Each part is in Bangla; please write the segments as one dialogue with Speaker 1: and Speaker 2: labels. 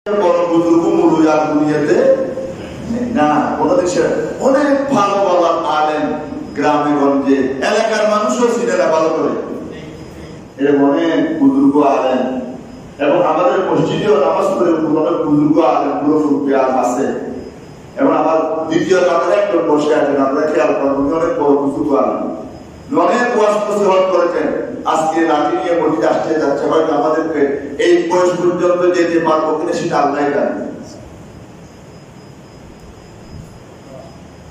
Speaker 1: বড় বুজুর্গ মুরুয়া দুনিয়াতে না, কোনো দেশে অনেক ভালো ভালো আলেম গ্রামে গঞ্জে এলাকার মানুষও সিনেরা ভালো করে, এরকম অনেক বুজুর্গ আলেম এবং আমাদের মসজিদেও নামাজ পড়ে অনেক বুজুর্গ আলেম পুরো ফুটে আছে। এবং আমার দ্বিতীয় কাতারে একজন বসে আছেন, আপনারা খেয়াল করবেন, অনেক বড় বুজুর্গ আলেম, অনেক ওয়াজ নসিহত করেছেন। আজকে লাঠি নিয়ে মসজিদে আসতে যাচ্ছে, হয়তো আমাদেরকে এই বয়স পর্যন্ত যেতে পারবো কিনা সেটা আল্লাহই জানে।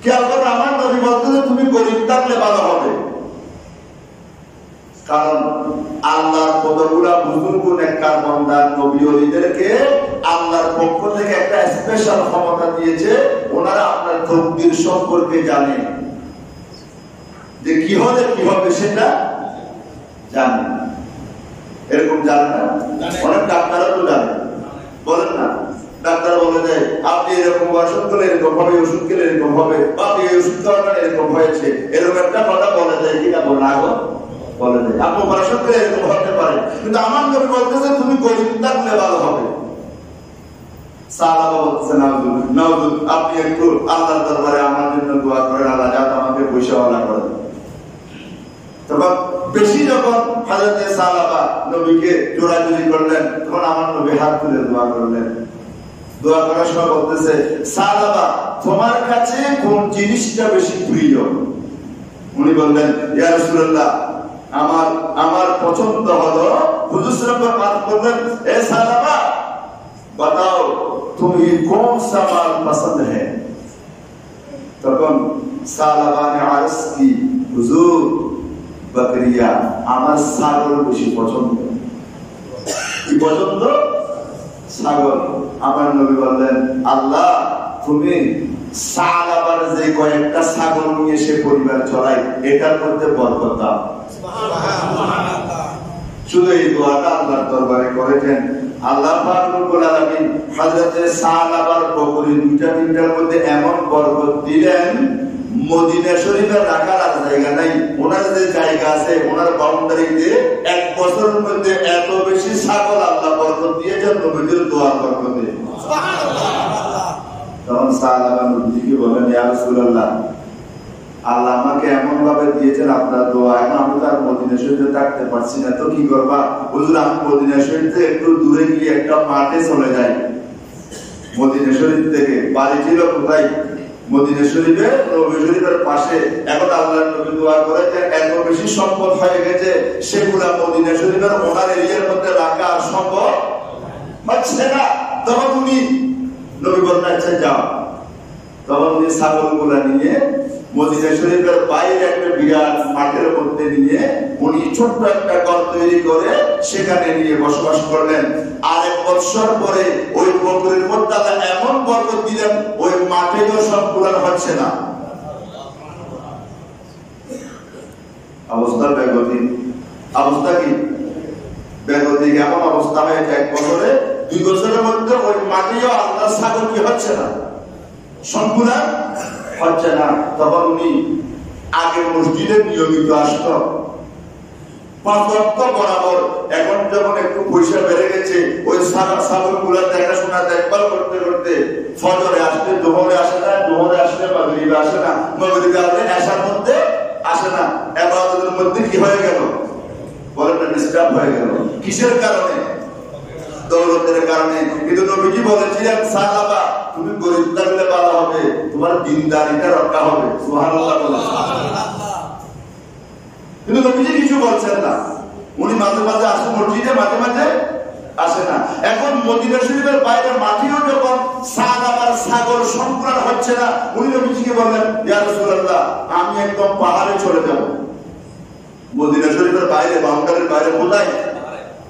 Speaker 1: খেয়াল করো, আমার নবী বলতেছে তুমি গরিব থাকলে ভালো হবে, কারণ আল্লাহর কতগুলা বুজুর্গ নেককার বান্দা নবী ওলিদেরকে আল্লাহর পক্ষ থেকে একটা স্পেশাল ক্ষমতা দিয়েছে, ওনারা আপনার তকদীর সম্পর্কে জানে, যে কি হলে কি হবে সেটা জানে। এরকম জানে না? অনেক ডাক্তারও তো জানে, বলেন না? ডাক্তার বলে যে আপনি এরকম ওষুধ খেলে এরকম হবে, ওষুধ খেলে এরকম হবে, আপনি এই ওষুধ খাওয়ার এরকম হয়েছে, এরকম একটা কথা বলে দেয়, কিনা বলে না বলে দেয়, আপনি ওষুধ খেলে এরকম হতে পারে। কিন্তু আমার নবী বলতেছে তুমি গরিব থাকলে ভালো হবে। সাহাবা বলতেছে নাউযুল, আপনি একটু আল্লাহর দরবারে আমার জন্য দোয়া করেন, আল্লাহ যাতে আমাকে পয়সাওয়ালা করে দেন। তখন বেশি যখন হযরত সাহাবা নবীকে জোরাজুরি করলেন, তখন আমার নবী হাত তুলে দোয়া করলেন। দোয়া করার সময় বলতেছে, সাহাবা তোমার কাছে কোন জিনিসটা বেশি প্রিয়? উনি বললেন, ইয়া রাসূলুল্লাহ আমার পছন্দ হলো, হুজুর সাল্লাল্লাহু আলাইহি ওয়াসাল্লাম বললেন, এ সাহাবা बताओ तुम्हें कौन सा माल पसंद है? तখন সাহাবা ने अर्ज की, हुजूर बकरिया, আমার ছাগল বেশি পছন্দ। কি পছন্দ? ছাগল। আমার নবী বললেন, আল্লাহ তুমি সাহাবার যে কয়েকটা ছাগল নিয়ে সে পরিবার চলায়, এটার মধ্যে বরকত দাও। সুবহানাল্লাহ। শুধু এই দোয়াটা আল্লাহর দরবারে করেছেন। আল্লাহ পাক রব্বুল আলামিন হযরত সাহাবার বকরি দুইটা তিনটার মধ্যে এমন বরকত দিলেন, মদিনা শরীফে রাখার আর জায়গা নাই। ওনার যে জায়গা আছে, ওনার বাউন্ডারিতে এক বছরের মধ্যে এত বেশি ছাগল আল্লাহ বরকত দিয়েছেন নবীর দোয়ার বরকতে। সুবহানাল্লাহ। তখন সাহাবা নবীকে বলেন, ইয়া রাসূলুল্লাহ, আল্লাহ আমাকে এমন ভাবে দিয়েছেন আপনার দোয়া, এখন আমি তো আর মদিনা শরীফে থাকতে পারছি না, তো কি করবা? হুজুর আমি মদিনা শরীফ থেকে একটু দূরে গিয়ে একটা মাঠে চলে যাই। মদিনা শরীফ থেকে বাড়ি ছিল কোথায়? মদিনা শরীফে, নবী শরীফের পাশে। এখন আল্লাহর নবী দোয়া করেছেন, এত বেশি সম্পদ হয়ে গেছে সেগুলা মদিনা শরীফের ওনার এরিয়ার মধ্যে রাখা সম্ভব হচ্ছে না। তখন উনি নবী বললেন, আচ্ছা যাও। তখন উনি ছাগলগুলা নিয়ে মদিনা শরীফের বাইরে একটা বিরাট মাঠের মধ্যে নিয়ে উনি ছোট্ট একটা ঘর তৈরি করে সেখানে নিয়ে বসবাস করলেন। আর এক বছর পরে ওই বকরির মধ্যে এমন বরকত দিলেন, ওই মাঠেও সব পূরণ হচ্ছে না। অবস্থা বেগতিক। অবস্থা কি বেগতিক? এমন অবস্থা হয়েছে এক বছরে, 2 বছরের মধ্যে ওই মাঠেও আল্লাহর ছাগল কি হচ্ছে না, সম্পূর্ণ হচ্ছে না। তখন উনি আগে মসজিদে নিয়মিত আসত 5 ওয়াক্ত বরাবর। এখন যখন একটু পয়সা বেড়ে গেছে, ওই ছাগলগুলা দেখাশোনা দেখভাল করতে করতে ফজরে আসলে জোহরে আসে না, জোহরে আসলে মাগরিবে আসে না, মাগরিবে আসলে এশার মধ্যে আসে না। ইবাদতের মধ্যে কি হয়ে গেল বলেন না, ডিস্টার্ব হয়ে গেল। কিসের কারণে? দৌলতের কারণে। কিন্তু নবীজি বলেছিলেন, সাহাবা তুমি গরিব থাকলে ভালো হবে, তোমার দিনদারিটা রক্ষা হবে। সুবহানাল্লাহ বলেন। কিন্তু নবীজি কিছু বলছেন না। উনি মাঝে মাঝে আসেন মসজিদে, মাঝে মাঝে আসে না। এখন মদিনা শরীফের বাইরে মাটিও যখন সাহাবার ছাগল সম্পূর্ণ হচ্ছে না, উনি নবীজিকে বললেন, ইয়া রাসূলুল্লাহ আমি একদম পাহাড়ে চলে যাব। মদিনা শরীফের বাইরে, বাউন্ডারির বাইরে কোথায়?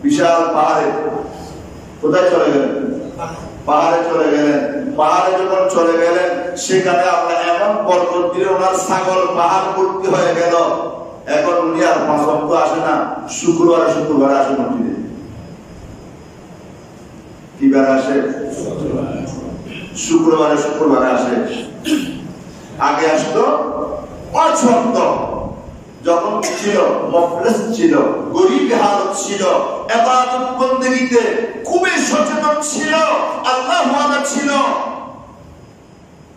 Speaker 1: বিশাল পাহাড়ে। কোথায় চলে গেলেন? পাহাড়ে চলে গেলেন। পাহাড়ে যখন চলে গেলেন, সেখানে আল্লাহ এমন বরকত দিলে ওনার ছাগল পাহাড় ভর্তি হয়ে গেল। এখন উনি আর 5 ওয়াক্ত আসে না, শুক্রবার আসে মসজিদে। কি বার আসে? শুক্রবারে আসে। আগে আসতো 5 ওয়াক্ত, যখন ছিল মুফলিস ছিল, গরীব হালত ছিল, ইবাদত বন্দেগীতে খুবই সচেতন ছিল, আল্লাহ ওয়ালা ছিল,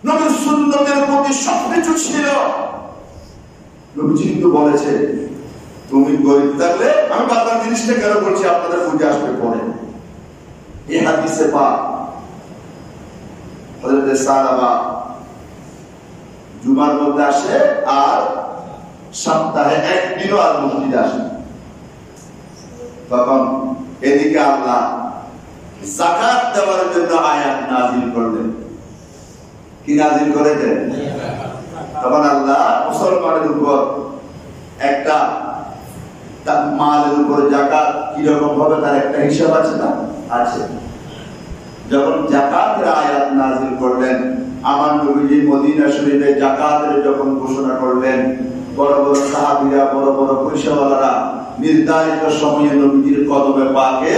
Speaker 1: নবীর সুন্নতের প্রতি সবকিছু ছিল। নবীজি কিন্তু বলেছে তুমি গরীব থাকলে, আমি বারবার জিনিসটা কেন বলছি আপনাদের বুঝে আসবে পরে, এই হাদিসে পাক হযরত সাহাবা জুমার মধ্যে আসে আর সপ্তাহে একদিনও আর মসজিদে আসে। তখন এদিকে আল্লাহ যাকাত দেওয়ার জন্য আয়াত নাযিল করলেন। কি নাযিল করেছেন? তখন আল্লাহ মুসলমানের উপর একটা তার মালের উপর যাকাত কিরকম হবে তার একটা হিসাব আছে না? আছে। যখন যাকাতের আয়াত নাযিল করলেন, আমার নবীজি মদিনা শরীফে যাকাতের যখন ঘোষণা করলেন, বড় বড় সাহাবীরা, বড় বড় পয়সাওয়ালারা নির্ধারিত সময়ে নবীজির কদমে পাকে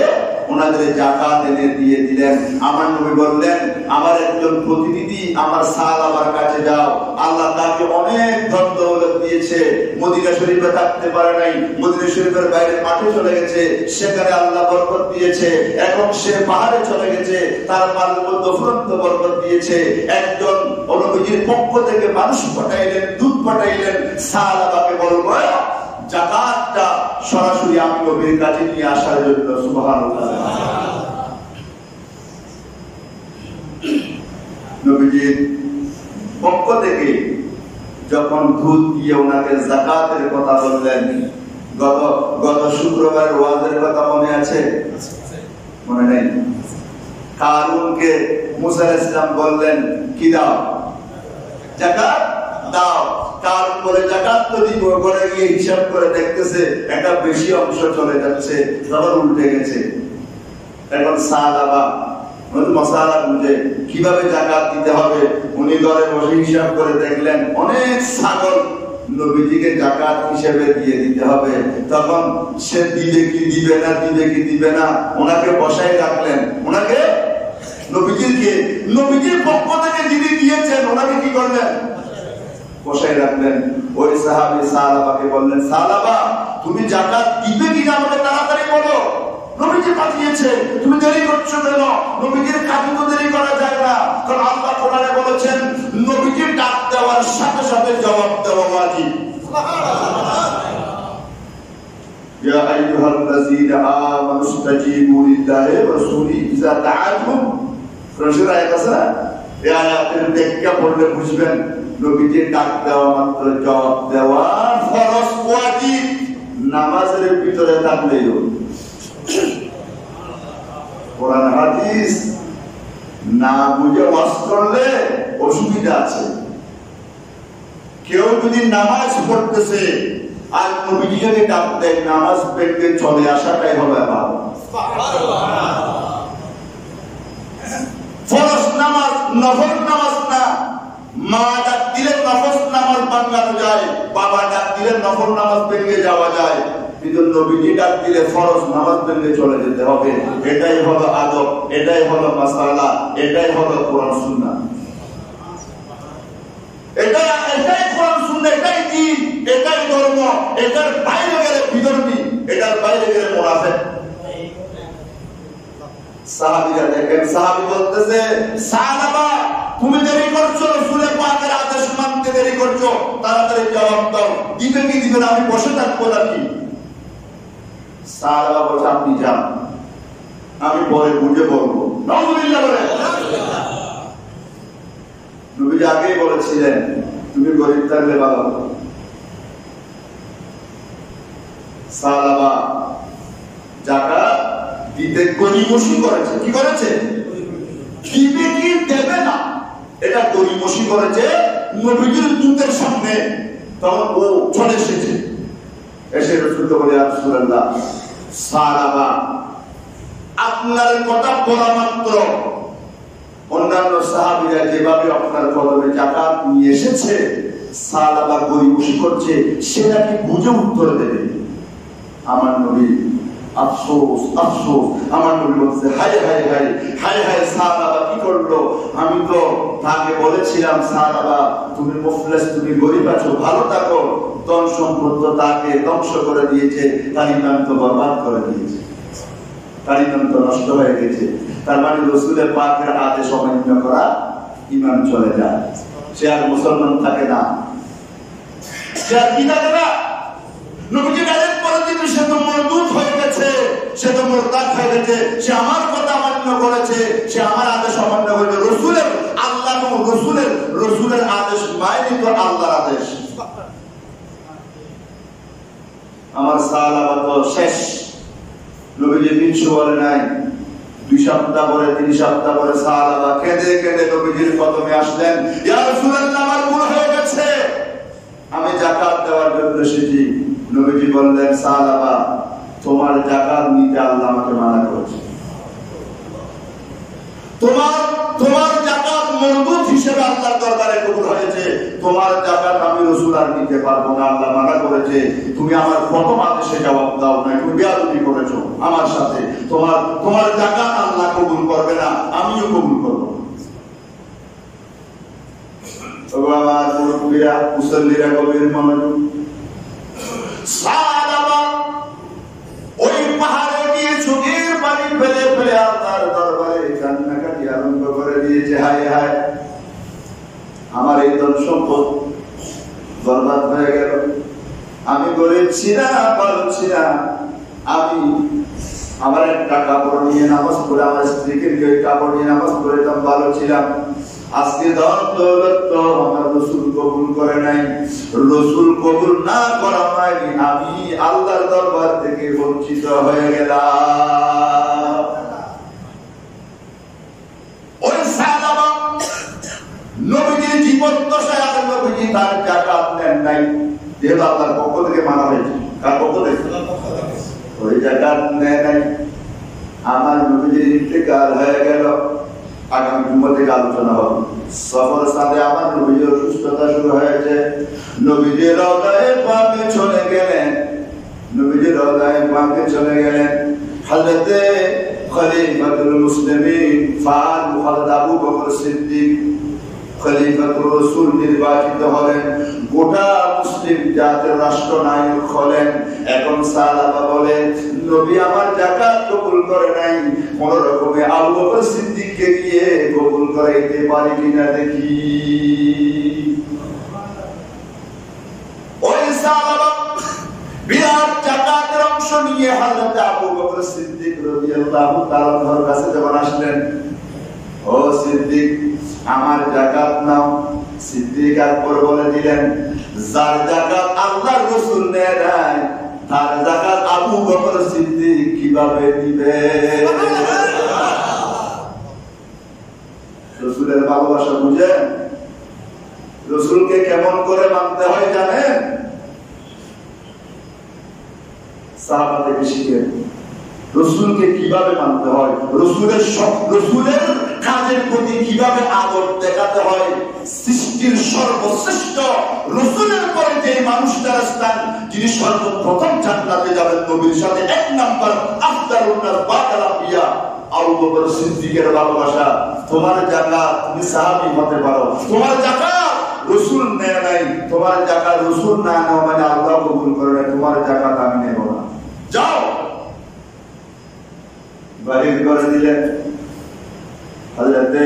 Speaker 1: ওনাদের যাকাত এনে দিয়ে দিলেন। আমার নবী বললেন, আমার একজন প্রতিনিধি আমার সাহাবার কাছে যাও, আল্লাহ তাকে অনেক ধন দৌলত দিয়েছে, মদিনা শরীফে থাকতে পারে নাই, মদিনা শরীফের বাইরে মাঠে চলে গেছে, সেখানে আল্লাহ বরকত দিয়েছে, এখন সে পাহাড়ে চলে গেছে, তার মালের মধ্যে অফুরন্ত বরকত দিয়েছে। একজন নবীজির পক্ষ থেকে মানুষ পাঠাইলেন, দুধ পাঠাইলেন, সাহাবাকে বলবো যাকাতটা সরাসরি আমি নবীর কাছে নিয়ে আসার জন্য। সুবহানাল্লাহ। নবীজির পক্ষ থেকে যখন দুধ দিয়ে ওনাকে যাকাতের কথা বললেন, গত শুক্রবার ওয়াজের কথা মনে আছে? মনে নেই? কারুনকে মুসা আলাইহিস সালাম বললেন কি দাও? যাকাত দাও। কারণ বলে যাকাত তো দিব, করে গিয়ে হিসাব করে দেখতেছে একটা বেশি অংশ চলে যাচ্ছে, তখন উল্টে গেছে। এখন সাহাবা মশালা বুঝে কিভাবে যাকাত দিতে হবে, উনি ঘরে বসে হিসাব করে দেখলেন অনেক ছাগল নবীজিকে যাকাত হিসেবে দিয়ে দিতে হবে। তখন সে দিবে কি দিবে না, দিবে কি দিবে না, ওনাকে বসাই রাখলেন। ওনাকে নবীজির পক্ষ থেকে যিনি দিয়েছেন ওনাকে কি করলেন? বসাই রাখলেন। ওই সাহাবী সাহাবাকে বললেন, সাহাবা তুমি যাকাত দিবে কিনা আমাকে তাড়াতাড়ি বলো, নবীজি পাঠিয়েছে, তুমি দেরি করছো কেন? নবীজির কাজে তো দেরি করা যায় না, কারণ আল্লাহ কোরআনে বলেছেন নবীজির ডাক দেওয়ার সাথে সাথে জবাব দেওয়া ওয়াজিব। ইয়া আইয়ুহাল্লাযীনা আমানু ইসতাজীবু লিল্লাহি ওয়া রাসূলিহি ইযা দাআকুম। রাসূল আয়াত আছে না, এই আয়াতের ব্যাখ্যা পড়লে বুঝবেন নবীজির ডাক দেওয়া মাত্র জবাব দেওয়া ফরজ, ওয়াজিব। নামাজের ভিতরে থাকলেই কোরআন হাদিস না বুঝে ওয়াজ করলে অসুবিধা আছে। কেউ যদি নামাজ পড়তেছে আর নবীজি যদি ডাক দেয়, নামাজ পেটে চলে আসাটাই হবে ভালো। ফরজ নামাজ নফল নামাজ না। মা ডাক দিলে নফল নামাজ বাংলানো যায়, বাবা ডাক দিলে নফল নামাজ ভেঙে যাওয়া যায়, কিন্তু নবীজি ডাক দিলে ফরজ নামাজ ভেঙে চলে যেতে হবে। এটাই হলো আদব, এটাই হলো মাসালা, এটাই হলো কোরআন সুন্নাহ। এটাই কোরআন সুন্নাহ, এটাই দ্বীন, এটাই ধর্ম। এটার বাইরে গেলে বিধর্মী, এটার বাইরে গেলে মুনাফিক। সাহাবীরা দেখেন, সাহাবী বলতেছে, সাহাবা তুমি দেরি করছো, রাসূলের পাকের আদেশ মানতে দেরি করছো, তাড়াতাড়ি জবাব দাও, দিবে কি দিবে না, আমি বসে থাকবো নাকি? সাহাবা বলছে আপনি যান, আমি পরে বুঝে বলবো। নাউযুবিল্লাহ বলে। নবীজি আগেই বলেছিলেন তুমি গরীব থাকলে ভালো। সাহাবা যাকাত দিতে গরিমসি করেছে। কি করেছে? দিবে কি দেবে না এটা গরিমসি করেছে নবীজির দূতের সামনে। তখন ও চলে এসেছে, এসে রাসূলকে বলে, ইয়া রাসূলুল্লাহ, সাহাবা আপনার কথা বলা মাত্র অন্যান্য সাহাবীরা যেভাবে আপনার কদমে যাকাত নিয়ে এসেছে, সাহাবা গরিমসি করছে, সে নাকি বুঝে উত্তর দেবে। আমার নবী আফসোস আফসোস, আমার নবী বলছে হায় হায় হায় হায় হায়, সাহাবা কি করলো? করলো। আমি তো তাকে বলেছিলাম সাহাবা তুমি মুফলিস, তুমি গরিব আছো, ভালো থাকো। ধন সম্পদ তো তাকে ধ্বংস করে দিয়েছে, তার ঈমান তো বরবাদ করে দিয়েছে, তার ঈমান তো নষ্ট হয়ে গেছে। তার মানে রাসূলের পাকের আদেশ অমান্য করা ঈমান চলে যায়, সে আর মুসলমান থাকে না, সে আর কি থাকে না। নবীজি ডাইরেক্ট বলে দিলেন সে তো মরদুদ হয়ে গেছে, সে তো মুরতাদ হয়ে গেছে, সে আমার কথা অমান্য করেছে, সে আমার আদেশ অমান্য করেছে। রাসূলের আল্লাহ এবং রাসূলের আদেশ মাইনি তো আল্লাহর আদেশ। আমার সাহাবা তো শেষ। নবীজি 300 বলে নাই, 2 সপ্তাহ পরে 3 সপ্তাহ পরে সাহাবা কেঁদে কেঁদে নবীজির কদমে আসলেন, ইয়া রাসূলুল্লাহ আমার ভুল হয়ে গেছে, আমি যাকাত দেওয়ার জন্য এসেছি। নবীজি বললেন সাহাবা তোমার যাকাত নিতে আল্লাহ আমাকে মানা করেছে, তোমার যাকাত মরদুদ হিসেবে আল্লাহর দরবারে কবুল হয়েছে, তোমার যাকাত আমি রাসূল আর নিতে পারবো না, আল্লাহ মানা করেছে। তুমি আমার প্রথম আদেশে জবাব দাও না, তুমি বেয়াদবি করেছো আমার সাথে, তোমার যাকাত আল্লাহ কবুল করবে না, আমিও কবুল করব না। আমার মুরব্বিরা মুসল্লিরা গভীর মনোযোগ। সাহাবা ওই পাহাড়ে গিয়ে চোখের পানি ফেলে ফেলে আল্লাহর দরবারে কান্নাকাটি আরম্ভ করে দিয়েছে, হায় হায় আমার এই ধন সম্পদ বরবাদ হয়ে গেল, আমি গরিব ছিলাম, ভালো ছিলাম, আমি আমার একটা কাপড় নিয়ে নামাজ পড়ে আমার স্ত্রীকে নিয়ে ওই কাপড় নিয়ে নামাজ পড়েতাম, ভালো ছিলাম। আজকে ধন দৌলত তো আমার রাসূল কবুল করে নাই, রাসূল কবুল না করা মানে আমি আল্লাহর দরবার থেকে বঞ্চিত হয়ে গেলাম। ওই সাহাবা নবীজির জীবদ্দশায় আর নবীজি তার যাকাত নেন নাই, যেহেতু আল্লাহর পক্ষ থেকে মানা হয়েছে। কার পক্ষ থেকে? ওই যাকাত নেয় নাই। আমার নবীজির ইন্তেকাল হয়ে গেল, আগামী জুম্মা থেকে আলোচনা হবে। সফর সাথে আমার নবীজির অসুস্থতা শুরু হয়েছে, নবীজি রওজায়ে পাকে চলে গেলেন, নবীজি রওজায়ে পাকে চলে গেলেন। হযরতে খলিফাতুল মুসলিমিন ফারুক হযরত আবু বকর সিদ্দিক খলিফাতুর রাসূল নির্বাচিত হলেন, গোটা মুসলিম জাতির রাষ্ট্রনায়ক হলেন। এখন সাহাবা বলে নবী আমার যাকাত কবুল করে নাই, কোন রকমে আবু বকর সিদ্দিককে দিয়ে কবুল করাইতে পারি কিনা দেখি। ওই সাহাবা বিরাট যাকাতের অংশ নিয়ে হযরত আবু বকর সিদ্দিক রাদিয়াল্লাহু তাআলার কাছে যখন আসলেন, ও সিদ্দিক আমার যাকাত নাও। সিদ্দিক আকবর বলে দিলেন, যার যাকাত আল্লাহর রাসূল নেয় নাই তার যাকাত আবু বকর সিদ্দিক কিভাবে দিবে? রাসূলের ভালোবাসা বুঝেন? রাসূলকে কেমন করে মানতে হয় জানেন? সাহাবা থেকে শিখেন রাসূলকে কিভাবে মানতে হয়, রাসূলের কাজের প্রতি কিভাবে আদর দেখাতে হয়। সৃষ্টির সর্বশ্রেষ্ঠ রাসূলের পরে যে মানুষটার স্থান, যিনি সর্বপ্রথম জান্নাতে যাবেন নবীর সাথে, 1 নাম্বার আফদালুন নাস বাদাল আম্বিয়া আবু বকর সিদ্দিকের ভালোবাসা। তোমার যাকাত তুমি সাহাবী হতে পারো, তোমার যাকাত রাসূল নেয় নাই, তোমার যাকাত রাসূল না নেওয়া মানে আল্লাহ কবুল করে না, তোমার যাকাত আমি নেব না, যাও। বাহির করে দিলেন। হযরতে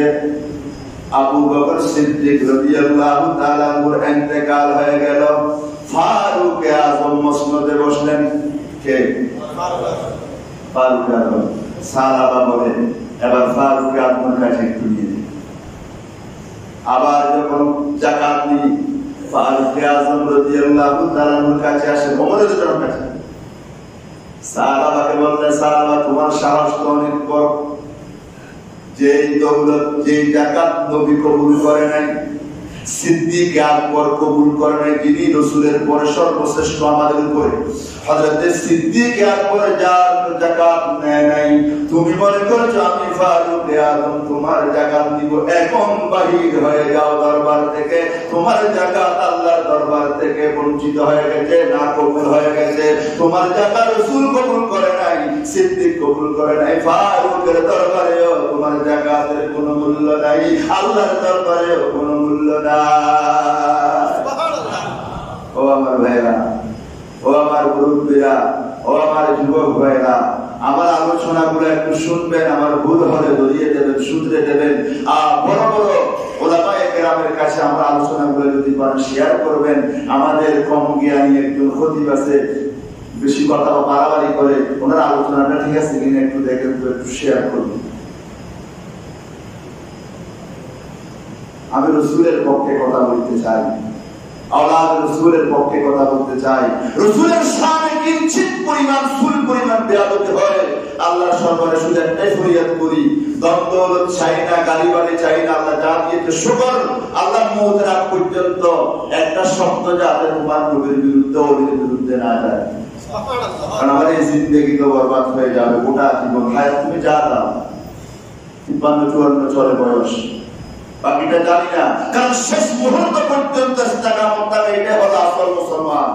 Speaker 1: আবু বকর সিদ্দিক রাদিয়াল্লাহু তাআলা আনহুর ইন্তেকাল হয়ে গেল। ফারুক আযম মসনদে বসলেন। কে? ফারুক আযম। সাহাবা বলে এবার ফারুক আযমের কাছে একটু নিয়ে দিন। আবার যখন যাকাত নি ফারুক আযম রাদিয়াল্লাহু তাআলা আনহুর কাছে আসেন, ওমরের কাছে। সাহাবাকে বললেন, সাহাবা তোমার সাহস তো অনেক বড়, যেই দৌলত যেই যাকাত নবী কবুল করে নাই, সিদ্দিক আকবর কবুল করে নাই, যিনি রাসূলের পরে সর্বশ্রেষ্ঠ আমাদের উপরে, হযরতে সিদ্দিক আকবর যার যাকাত নেয় নাই, তুমি মনে করছো আমি ফারুক আজম তোমার জাকাত দিব, এখন বাহির হয়ে যাও দরবার থেকে, তোমার জাকাত আল্লাহর দরবার থেকে বঞ্চিত হয়ে গেছে, না কবুল হয়ে গেছে। তোমার জাকাত রাসূল কবুল করে নাই, সিদ্দিক কবুল করে নাই, ফারুকের দরবারেও তোমার জাকাতের কোনো মূল্য নাই, আল্লাহর দরবারেও কোনো মূল্য নাই। সুবহানাল্লাহ। ও আমার ভাইরা, ও আমার মুরব্বিরা, ও আমার যুবক ভাইরা, আমার আলোচনাগুলো একটু শুনবেন, আমার ভুল হলে ধরিয়ে দেবেন, শুধরে দেবেন। বড় বড় ওলামায়ে কেরামের কাছে আমার আলোচনাগুলো যদি পারেন শেয়ার করবেন। আমাদের কম জ্ঞানী একজন খতিব আছে, বেশি কথা বাড়াবাড়ি করে, ওনার আলোচনাটা ঠিক আছে কিনা একটু দেখেন, একটু শেয়ার করুন। আমি রাসূলের পক্ষে কথা বলতে চাই, আওলাদ রাসূলের পক্ষে কথা বলতে চাই। রাসূলের শানে কিঞ্চিত পরিমাণ সুল পরিমাণ বেয়াদবি হয়, আল্লাহর সরকারে শুধু একটাই ফরিয়াদ করি, দৌলত চাই না, গালিবালি চাই না, আল্লাহ যা দিয়েছে শুকর। আল্লাহ মওতের আগ পর্যন্ত একটা শব্দ যাতে তোমার নবীর বিরুদ্ধে, ওদের বিরুদ্ধে না যায়, কারণ আমার এই জিন্দেগি তো বরবাদ হয়ে যাবে, গোটা জীবন হায়াত তুমি যা দাও 53-54 চলে বয়স, বাকিটা জানি না, কারণ শেষ মুহূর্ত পর্যন্ত এটা হলো আসল মুসলমান।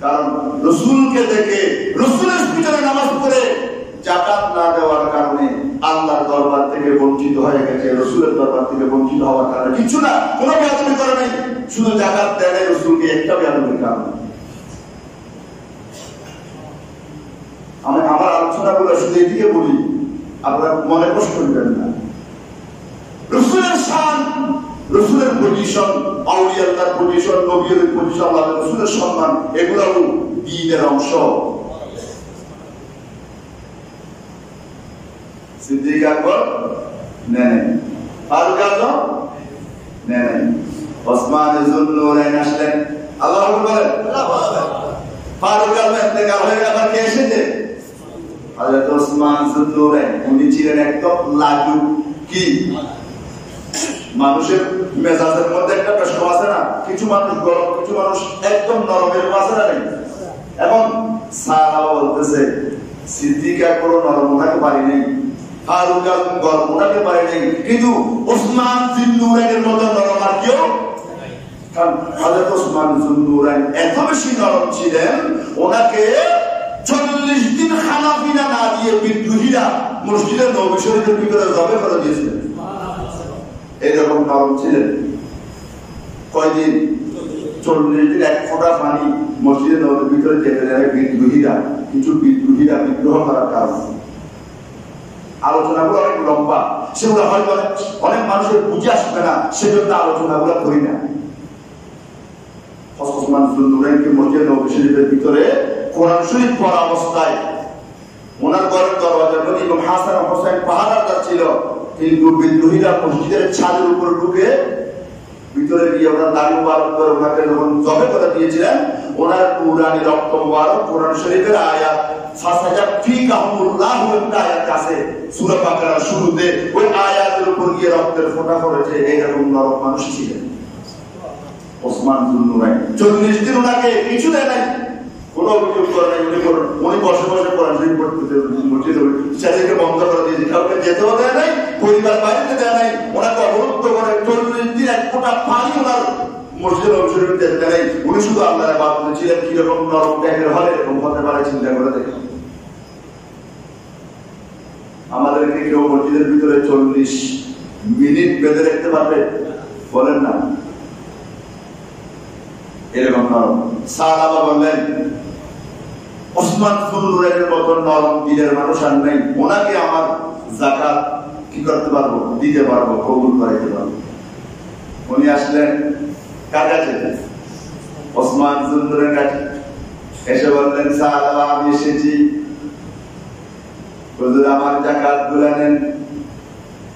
Speaker 1: কারণ রাসূলকে দেখে, রাসূলের পিছনে নামাজ পড়ে যাকাত না দেওয়ার কারণে আল্লাহর দরবার থেকে বঞ্চিত হয়ে গেছে, রাসূলের দরবার থেকে বঞ্চিত হওয়ার কারণে কিছু না, কোনো বেয়াদবি করে নাই, শুধু যাকাত দেয় রাসূলকে একটা বেয়াদবির কারণে। আমি আমার আলোচনাগুলো শুধু এদিকে বলি, আপনারা মনে কষ্ট করবেন না। রাসূলের শান, রাসূলের পজিশন, আউলিয়া আল্লাহর পজিশন, নবীর পজিশন, আল্লাহর রাসূলের সম্মান, এগুলো দ্বীনের অংশ। সিদ্দিক আকবর নেন, ফারুক আজম নেন, ওসমান যুন্নুরাইন আসলেন, আল্লাহু আকবার। ফারুক আজম ইন্তেকাল হয়ে আবার কে এসেছে? হযরত ওসমান যুন্নুরাইন। উনি ছিলেন একদম লাজুক। কি মানুষের মেজাজের মধ্যে একটা প্রশ্ন আছে না, কিছু মানুষ গরম, কিছু মানুষ একদম নরমের আছে না। এবং সাহাবা বলতেছে সিদ্দিক আকবর নরম ওনাকে পারি নাই, ফারুক আজম গরম ওনাকে পারি নাই, কিন্তু ওসমান যুন্নুরাইনের মতো নরম আর কেউ। কারণ হযরত ওসমান যুন্নুরাইন এত বেশি নরম ছিলেন, ওনাকে 40 দিন খানা পিনা না দিয়ে বিদ্রোহীরা মসজিদের নববী শরীফের ভিতরে জবে করে দিয়েছিলেন। এইরকম নরম ছিলেন। কয়দিন? 40 দিন এক ফোঁটা পানি মসজিদের নববীর ভিতরে যেতে দেয় বিদ্রোহীরা, কিছু বিদ্রোহীরা বিদ্রোহ করার কারণে। আলোচনাগুলো অনেক লম্বা, সেগুলো হয়তো অনেক মানুষের বুঝে আসবে না, সেজন্য আলোচনাগুলো করি না। ওসমান যুন্নুরাইনকে মসজিদের নববী শরীফের ভিতরে কোরআন শরীফ পড়া অবস্থায় ওনার ঘরের দরজার মধ্যে ইমাম হাসান হোসেন পাহারাদার ছিল, কিন্তু বিদ্রোহীরা মসজিদের ছাদের উপর ঢুকে ভিতরে গিয়ে ওনার দাড়ি মুবারক করে ওনাকে যখন জবে করে দিয়েছিলেন, ওনার নুরানি রক্ত মুবারক কোরআন শরীফের আয়াত ফাসাজা ফিকাহুল্লাহু একটা আয়াত আছে সূরা বাকারার শুরুতে, ওই আয়াতের উপর গিয়ে রক্তের ফোঁটা পড়েছে। এইরকম নরম মানুষ ছিলেন ওসমান যুন্নুরাইন। 40 দিন ওনাকে কিছু দেয় নাই, কোনো অভিযোগ করে নাই। উনি বসে বসে কোরআন শরীফ পড়তে সেটাকে বন্ধ করে দিয়েছে, কাউকে যেতেও দেয় নাই, পরিবার বাড়িতে দেয় নাই, ওনাকে অবরুদ্ধ করে 40 দিন এক ফোঁটা পানি ওনার মসজিদের নববী শরীফে যেতে দেয় নাই। উনি শুধু আল্লাহর ইবাদত ছিলেন। কিরকম নরম টাইপের হলে এরকম হতে পারে চিন্তা করে দেখেন। আমাদেরকে কেউ মসজিদের ভিতরে 40 মিনিট বেঁধে রাখতে পারবে? বলেন না। এরকম নরম। সাহাবা বললেন ওসমান যুন্নুরাইনের মতো নরম দিলের মানুষ আর নেই, ওনাকে আমার যাকাত কি করতে পারবো? দিতে পারবো, কবুল করাইতে পারবো। উনি আসলেন কার কাছে? ওসমান যুন্নুরাইনের কাছে। এসে বললেন সাহাবা আমি এসেছি, হুজুর আমার যাকাত গুলো নেন।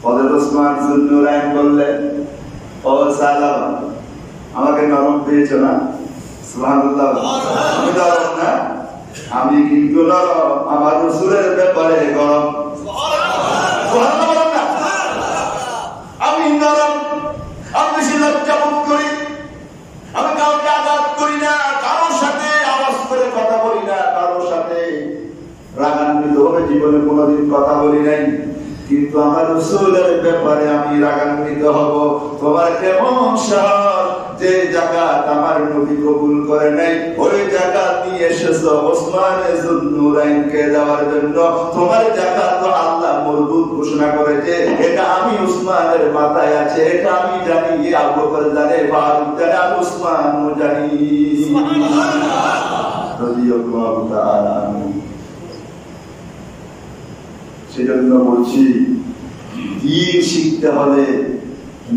Speaker 1: হযরত ওসমান যুন্নুরাইন বললেন ও সাহাবা আমাকে নরম পেয়েছো না? সুবহানাল্লাহ। আমি নরম না, আমি কিন্তু নরম, আমার রাসূলের ব্যাপারে গরম। সুবহানাল্লাহ। আমি নরম, আমি বেশি লজ্জা বোধ করি, আমি কাউকে আঘাত করি না, কারোর সাথে আওয়াজ করে কথা বলি না, কারোর সাথে রাগান্বিত ভাবে জীবনে কোনোদিন কথা বলি নাই। কিন্তু আমার রাসূলের ব্যাপারে আমি রাগান্বিত হব। তোমার কেমন সাহস যে যাকাত আমার নবী কবুল করে নাই, ওই যাকাত নিয়ে এসেছো ওসমান যুন্নুরাইনকে দেওয়ার জন্য। তোমার যাকাত তো আল্লাহ মরবুত ঘোষণা করেছে, এটা আমি উসমানের মাথায় আছে, এটা আমি জানি, আবু বকর জানে, ফারুক জানে, আমি উসমানও জানি। সুবহানাল্লাহ রাদিয়াল্লাহু তাআলা আনহু। সেজন্য বলছি, দ্বীন শিখতে হলে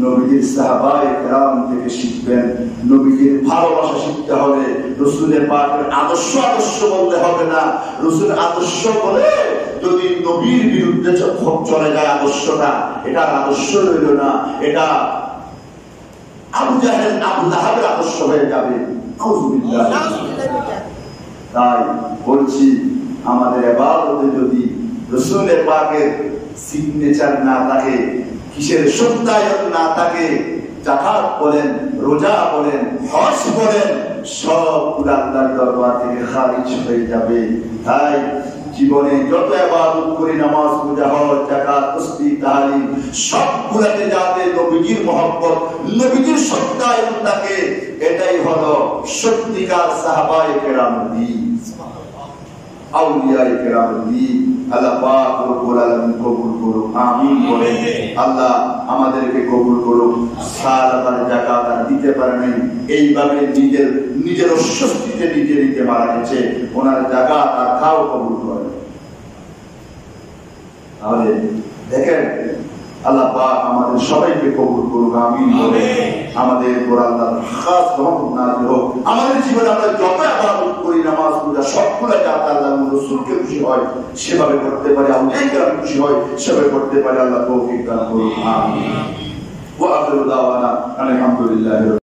Speaker 1: নবীর সাহাবায়ে কেরাম থেকে শিখবেন। নবীর ভালোবাসা শিখতে হলে রাসূলের পাকের আদর্শ বলতে হবে না। রাসূলের আদর্শ বলে যদি নবীর বিরুদ্ধে চলে যায় আদর্শটা, এটা আদর্শ রইল না, এটা আবু জাহেল আবু লাহাবের আদর্শ হয়ে যাবে। নাউযুবিল্লাহ। তাই বলছি, আমাদের ইবাদতে যদি রাসূলের পাকের সিগনেচার না থাকে, কিসের সত্যায়ন না থাকে, যাকাত বলেন, রোজা বলেন, হজ বলেন, সব আল্লাহর দরবার থেকে খারিজ হয়ে যাবে। তাই জীবনে যত ইবাদত করি, নামাজ, রোজা, হজ, যাকাত, তাসবিহ, তাহলিল, সবগুলোতে যাতে নবীজির মহব্বত, নবীজির সত্যায়ন থাকে, এটাই হলো সত্যিকার সাহাবায়ে কেরামের দ্বীন, আউলিয়ায়ে কেরামের দ্বীন। আল্লাহ পাক রব্বুল আলামিন কবুল করুক, আমিন বলেন। আল্লাহ আমাদেরকে কবুল করুক। সালাতার যাকাত আর দিতে পারে নাই, এইভাবে নিজের অস্বস্তিতে নিজে মারা গেছে, ওনার যাকাত আর খাও কবুল করেন। তাহলে দেখেন, আল্লাহ পাক আমাদের সবাইকে কবুল করুক, আমিন বলেন। আমাদের উপর আল্লাহর খাস রহমত নাযিল হোক। আমাদের জীবনে আমরা যত ইবাদত করি, নামাজ, রোজা, সবগুলো যাতে আল্লাহ রাসূলকে খুশি হয় সেভাবে করতে পারি, আল্লাহকে খুশি হয় সেভাবে করতে পারি। আল্লাহ তৌফিক দান করুন, আমিন। ওয়া আখিরু দাওয়ানা আলহামদুলিল্লাহি।